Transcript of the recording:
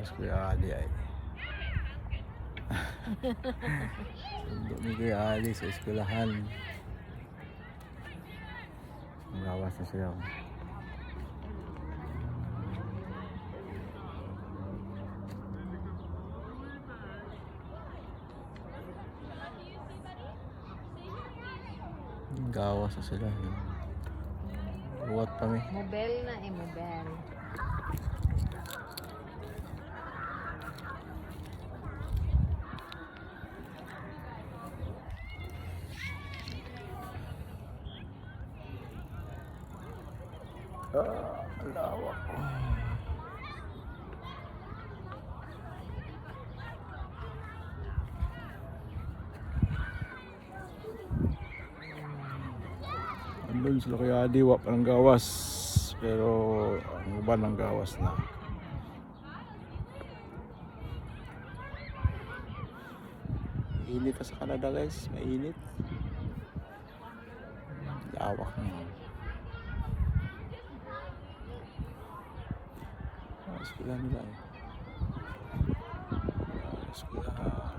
Mas Kuya Ali ay. Sundo ni Kuya Ali sa eskwelahan. Ang gawas na siya. Gawas na sila. Buwat pa mi. Mobile na mobile. Ang lawak. Andun sila Kuya Ali, wap ng gawas. Pero ang uban ng gawas na. Init sa Canada guys, mainit. Lawak na. Eskwelahan nila eh. Eskwelahan.